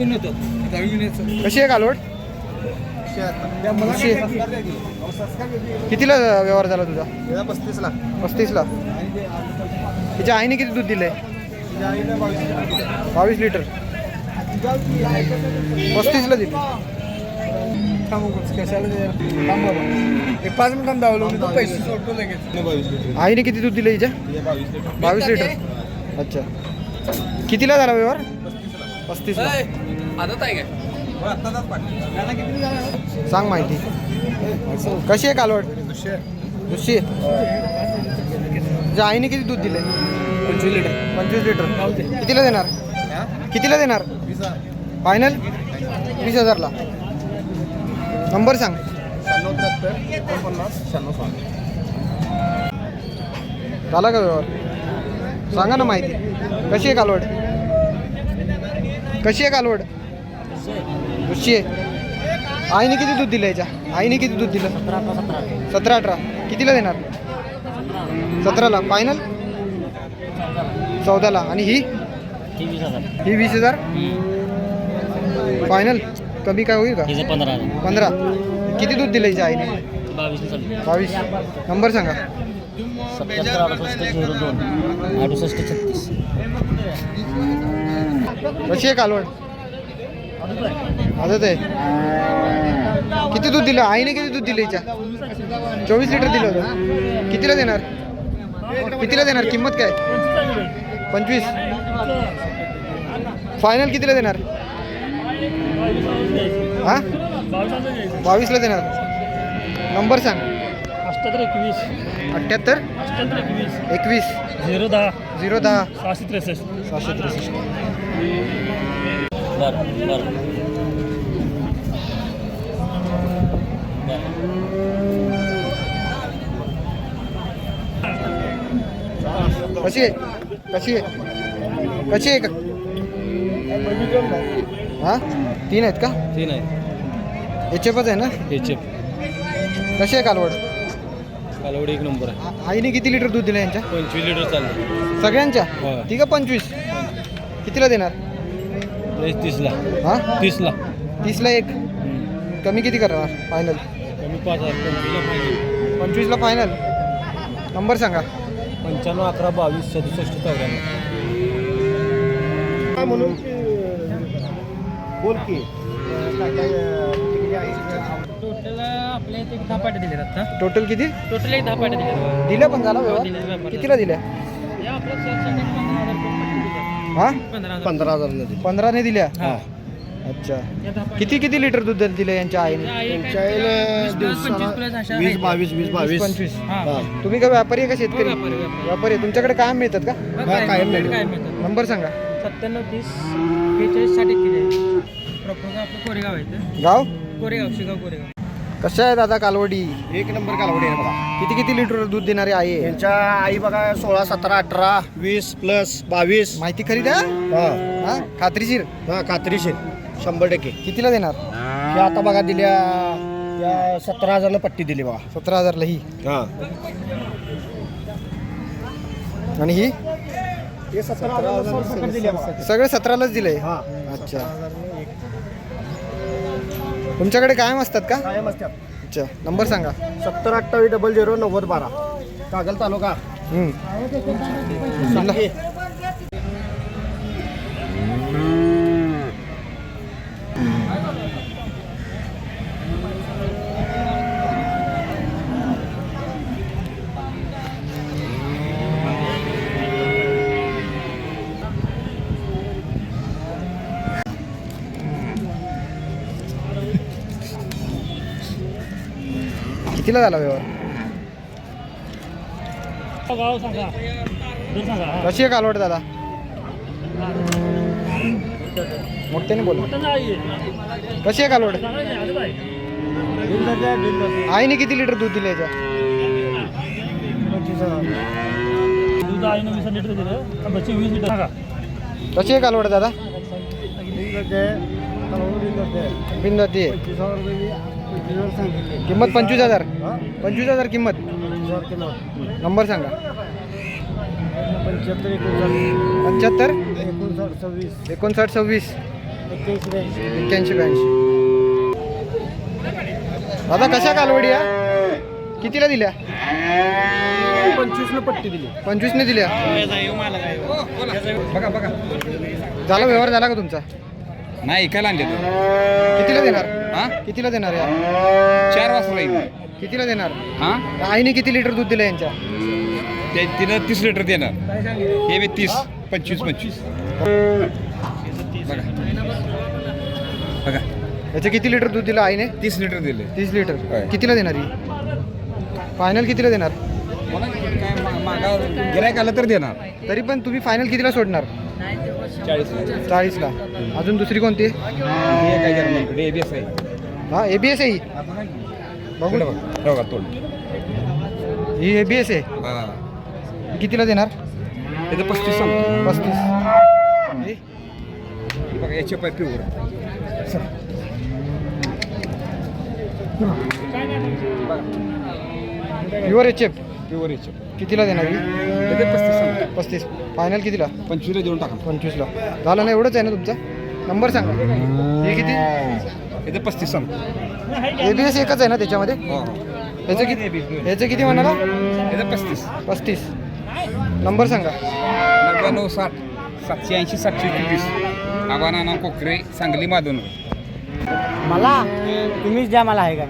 कशी आहे कालवड? कितीला व्यवहार झाला तुझा? 35 ला. 35ला. तिच्या आईने किती दूध दिलंय? 22 लिटर. 35ला दिली. 5 मिनिटांनी दावलं पैसे सोडतो लगेच. आईने किती दूध दिलं हिच्या? 22 लिटर. अच्छा. कितीला झाला व्यवहार? 35ला. आदत आहे काय? सांग माहिती. कशी आहे कालवड? दुसरी. तुझ्या आईने किती दूध दिले? 25 लिटर. 25 लिटर. कितीला देणार? कितीला देणार? फायनल 20,000ला. नंबर सांग. 96 49 96. झाला का व्यवहार? सांगा ना माहिती. कशी आहे कालवड? कशी आहे कालवड? दुसरी आहे. आईने किती दूध दिलं याच्या? आईने किती दूध दिलं? 17-18. कितीला देणार? 17ला. फायनल 14ला. आणि ही 20,000. फायनल कमी काय होईल का? 15. किती दूध दिलं याच्या आईने? 22. नंबर सांगा. 77 कशी आहे कालवड? आदत आहे. किती दूध दिलं? आईने किती दूध दिलं हिच्या? 24 लिटर दिलं होतं. कितीला देणार? कितीला देणार? किंमत काय? 25. फायनल कितीला देणार? हा 22ला देणार. नंबर सांग. 78 78 21 010 663. 663. कशी आहे? कशी आहे? कशी आहे का? हा 3 आहेत का? 3 आहे. HFच आहे ना? HF. कशी आहे कालवड? कालवड 1 नंबर आहे. आईने किती लिटर दूध दिलं यांच्या? 25 लिटर चाललं. सगळ्यांच्या? हो. ती का 25? कितीला देणार? 30ला. हा 30ला. 30ला एक. कमी किती करणार? फायनल कमी 5,000. 25ला फायनल. नंबर सांगा. 95 11 22 67 94. म्हणून बोल की टोटल आपल्या इथे 10 पाट्या दिल्या आता. टोटल किती टोटल 10 पाट्या दिल्या. दिल्या? पण झाला व्यवहार? कितीला दिल्या? या आपल्या 15,000. हा 15,000 मध्ये 15ने दिल्या. हा. अच्छा. किती लिटर दूध दिलं यांच्या आईने? 20 22 25. हा. तुम्ही का व्यापारी आहे का शेतकरी? व्यापारी. व्यापारी आहे. तुमच्याकडे कायम मिळतात का? कायम मिळेल. नंबर सांगा. 97 30 42 60 41. प्रॉपर आपलं कोरेगाव आहे. गाव कोरेगाव शिगाव कोरेगाव. कशा आहे दादा कालवडी? 1 नंबर कालवडी आहे बघा. किती लिटर दूध देणारी आई आहे? यांच्या आई बघा 16 17 18 20 प्लस 22. माहिती खरी द्या. हा हा खात्रीशीर. हा खात्रीशीर 100%. कितीला देणार? हे आता बघा दिल्या या 17,000 पट्टी दिली बघा. 17,000ला ही. हा आणि ही हे 17,000 दिली बघा. सगळे 17लाच दिलंय. हा अच्छा. तुमच्याकडे कायम असतात का? कायम असतात. अच्छा. नंबर सांगा. 70 28 00 90 12. कागल तालुका. जिल्हा. कितीला झाला व्यवहार? गाव सांगा. कशी आहे कालवड दादा? मोठ्याने बोला. कशी आहे कालवड? आईने किती लिटर दूध दिलं याच्या? दूध आईने 20 लिटर दिलं. बच्ची 20 लिटर सांगा. कशी आहे कालवड दादा? बिंदाती आहे. किंमत 25,000. 25,000 किंमत. नंबर सांगा. 75 75 59 26 59 26 एक्क्याऐंशी 82 दादा कशा कालवडी आहे? कितीला दिल्या? 25 पट्टी दिली. 25 दिल्या. बघा बघा. झाला व्यवहार झाला का तुमचा? नाही ऐकायला आणले कितीला देणार? हा कितीला देणार या? 4 वाजता राहील. कितीला देणार? हा आईने किती लिटर दूध दिलं यांच्या? ते तिनं 30 लिटर देणार. हे बी 30 25 बघा बघा याचं किती लिटर दूध दिलं आईने? 30 लिटर दिले. 30 लिटर. होय. कितीला देणार ही? फायनल कितीला देणार? काय मागा गिरायक आलं तर देणार. तरी पण तुम्ही फायनल कितीला सोडणार? 40ला. अजून दुसरी कोणती? काय जर्मन एबीएस आहे. हा ABS आहे ही. बघू ना. बघा तोंड. ही ABS आहे. हा कितीला देणार? त्याचं 35 सांगतो. 35. हे? बघा याचे पाय प्युअर. Pure HF. प्युअर याचे कितीला देणार ही? त्याचे 35 सांगतो. 35. फायनल कितीला? 25 देऊन टाका. 25ला. झालं ना? एवढंच आहे ना तुमचा नंबर सांगा. हे किती? त्याचे 35 सांगतो. ABS एकच आहे ना त्याच्यामध्ये? हो ह्याचं किती? ह्याचं किती म्हणाला? त्याचं 35. 35. नंबर सांगा. 99 60 780 724. आबाना कोकरे सांगली माधवनगर. मला तुम्हीच द्या मला आहे का?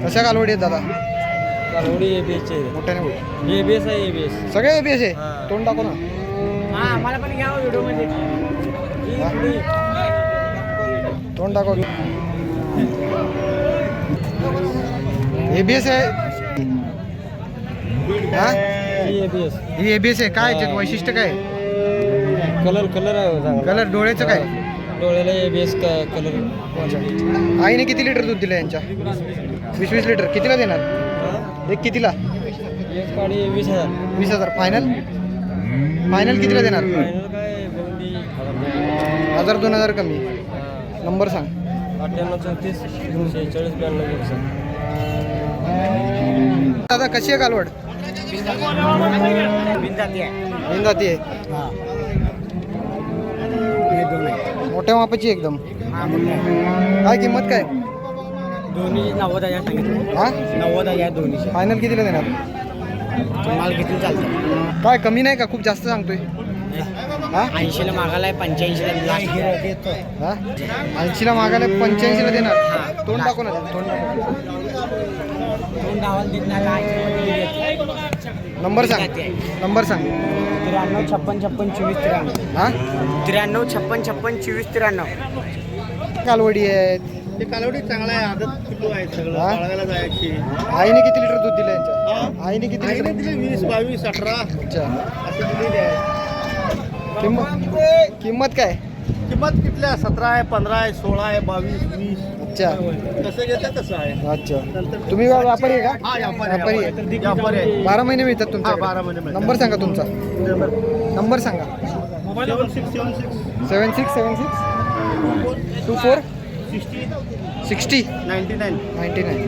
कशा कालवडी आहेत दादा? कालवडी ABS आहे. मोठ्याने बोल. ABS आहे ABS. सगळे ABS आहे. हा. तोंड दाखव ना. हा मला पण घ्या व्हिडिओ मध्ये. तोंड दाखव. ABS आहे. हा? ABS. ही ABS आहे. काय याच्यात वैशिष्ट्य काय? कलर आहे. कलर डोळ्याचं काय? डोळ्याला ABS कलर. आईने किती लिटर दूध दिलं यांच्या? 20 लिटर. कितीला देणार? एक कितीला? एक गाडी 20,000. 20,000. फायनल कितीला देणार? फायनल काय 1,000-2,000 कमी. नंबर सांग. 98 34 46 92. दादा कशी आहे कालवड? बिंदाती आहे. बिनजाती आहे. मोठ्या मापाची एकदम. काय किंमत काय? दोन्ही 90,000 सांगितलं. हा? 90,000 दोन्ही. फायनल कितीला देणार? माल किती चालतं? काय कमी नाही का? खूप जास्त सांगतोय. हा? 80ला मागायला 85ला देतो. हा? 80ला मागायला 85ला देणार. तोंड दाखव ना. तोंड दाखव. दोन गावाला देत नाही काय. नंबर सांग. नंबर सांग. 93 56 56 24 93. हा? 93 56 56 24 93. कालवडी आहेत. ते कालवडी चांगला आहे. आदत किलो आहे सगळं. हा? बाळगायला जायची. आईने किती लिटर दूध दिलं यांच्या? आईने किती लिटर? दिले 20 22 18 अच्छा. असे दिलेले आहे. किंमत काय? किंमत कितल्या 17 आहे 15 आहे 16 आहे 22 20. अच्छा. कसं घेतं तसं आहे. अच्छा. तुम्ही व्यापारी आहे का? हा व्यापारी व्यापारी आहे. व्यापारी आहे. 12 महिने मिळतात तुमच्या? हा, 12 महिने मिळतात. नंबर सांगा तुमचा. नंबर सांगा. 7676 7676 24 60 60 99 99.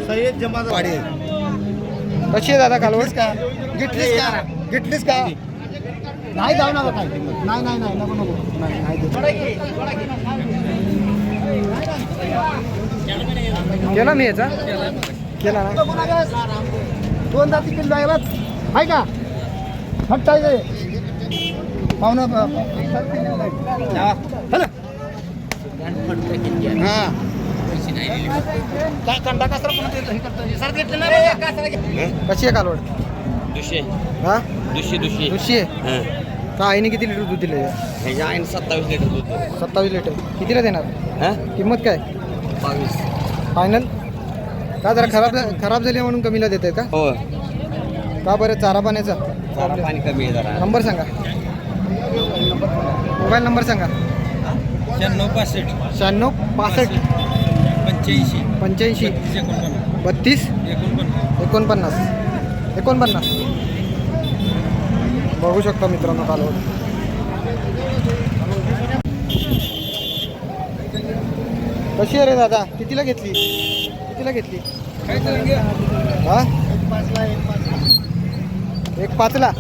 सय्यद जमादार वाडी. कशी आहे दादा कालवड? घेतलीस का? घेतलीस का? नाही जाऊ नका काय. नाही नाही नाही नको नको. नाही देत. केला मी याचा? केला ना? 2 जाती किलो आहे बघ. आहे का? हट आहे ते. पाहुणा हा. काय कंडा कसं पण हे करतो. सर घेतलं ना रे. कशी आहे कालवड? दुसरे हा? दुसरी दुसरी आहे. का आईने किती लिटर दूध दिलं? ह्याच्या आईन 27 लिटर दूध. 27 लिटर. कितीला देणार? हा किंमत काय? 22. फायनल? का जरा खराब झाली म्हणून कमीला देत आहेत का? हो का बरं? चारा पाण्याचा? जरा पाणी कमी आहे जरा. नंबर सांगा. मोबाईल नंबर सांगा. 96 96 65 85 85 32 49 बघू शकता मित्रांनो कालवड. कशी आहे रे दादा? कितीला घेतली? हा? एक 5ला.